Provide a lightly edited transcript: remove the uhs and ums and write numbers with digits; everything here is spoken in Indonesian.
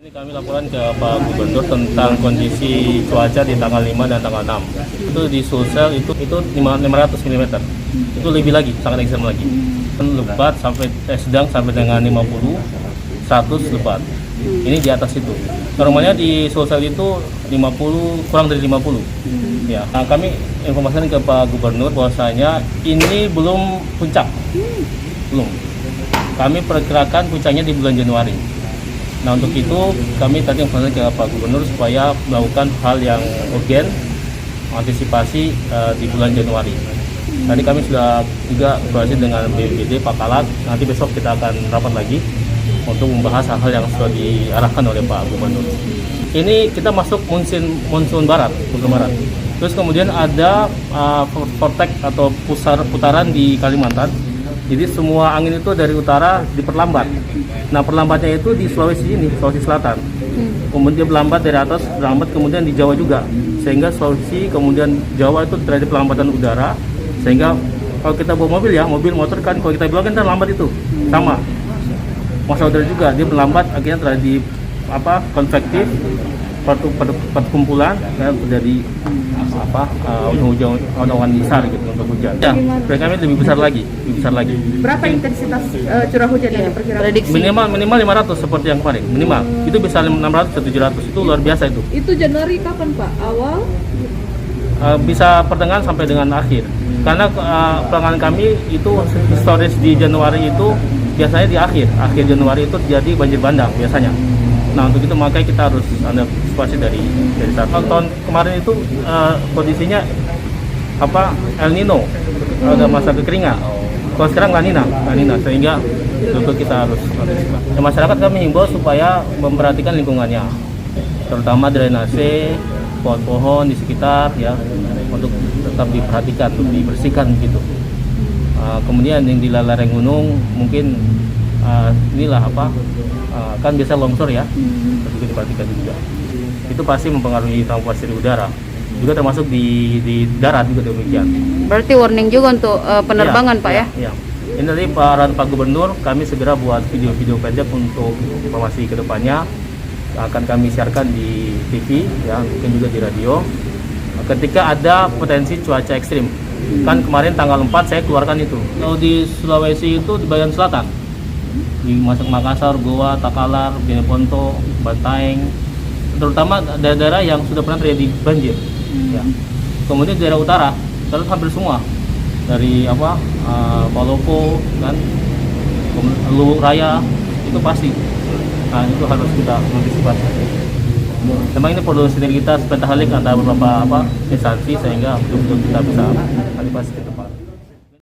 Ini kami laporan ke Pak Gubernur tentang kondisi cuaca di tanggal 5 dan tanggal 6. Itu di Sulsel itu 500 mm. Itu lebih lagi, sangat ekstrem lagi. Lebat sampai sedang sampai dengan 50, 100 lebat. Ini di atas itu. Normalnya di Sulsel itu 50, kurang dari 50. Ya. Nah, kami informasikan ke Pak Gubernur bahwasanya ini belum puncak. Belum. Kami perkirakan puncaknya di bulan Januari. Nah, untuk itu kami tadi informasikan ke Pak Gubernur supaya melakukan hal yang urgen, antisipasi di bulan Januari. Tadi kami sudah juga berhasil dengan BPBD, Pak Kalat. Nanti besok kita akan rapat lagi untuk membahas hal-hal yang sudah diarahkan oleh Pak Gubernur. Ini kita masuk monsun barat. Terus kemudian ada vortex atau putaran di Kalimantan. Jadi semua angin itu dari utara diperlambat. Nah, perlambatnya itu di Sulawesi Selatan. Kemudian berlambat dari atas, berlambat kemudian di Jawa juga. Sehingga Sulawesi kemudian Jawa itu terjadi pelambatan udara. Sehingga kalau kita bawa mobil ya, mobil motor kan kalau kita belok kan lambat itu. Sama. Masa udara juga dia berlambat akhirnya terjadi konvektif perkumpulan dan terjadi hujan besar gitu untuk hujan. Ya, kami lebih besar lagi. Berapa intensitas curah hujan yang diperkirakan? Minimal 500 seperti yang kemarin. Minimal. Itu bisa 600 atau 700. Itu luar biasa itu. Itu Januari kapan, Pak? Awal? Bisa pertengahan sampai dengan akhir. Karena penanganan kami itu historis di Januari itu biasanya di akhir Januari itu terjadi banjir bandang biasanya. Nah, untuk itu makanya kita harus antisipasi dari tahun kemarin itu kondisinya El Nino, ada masa kekeringan. Kalau sekarang La Nina, sehingga untuk kita harus antisipasi. Ya, masyarakat kami himbau supaya memperhatikan lingkungannya, terutama drainase, pohon-pohon di sekitar ya, untuk tetap diperhatikan, untuk dibersihkan gitu. Kemudian yang di lereng gunung mungkin kan biasa longsor ya, juga diperhatikan juga. Itu pasti mempengaruhi transportasi udara, juga termasuk di darat juga demikian. Berarti warning juga untuk penerbangan ya, Pak ya? Ya. Ini tadi arahan Pak Gubernur, kami segera buat video-video pendek untuk informasi kedepannya akan kami siarkan di TV ya, mungkin juga di radio. Ketika ada potensi cuaca ekstrim, kan kemarin tanggal 4 saya keluarkan itu. Kalau di Sulawesi itu di bagian selatan, di Makassar, Goa, Takalar, Beneponto, Bantaeng, terutama daerah-daerah yang sudah pernah terjadi banjir. Ya. Kemudian daerah utara, terus hampir semua dari Palopo, kan, Luwuk Raya itu pasti. Nah, itu harus kita antisipasi. Memang ini perlu sinergitas pentahalik antara beberapa instansi sehingga betul-betul kita bisa antisipasi ke depan.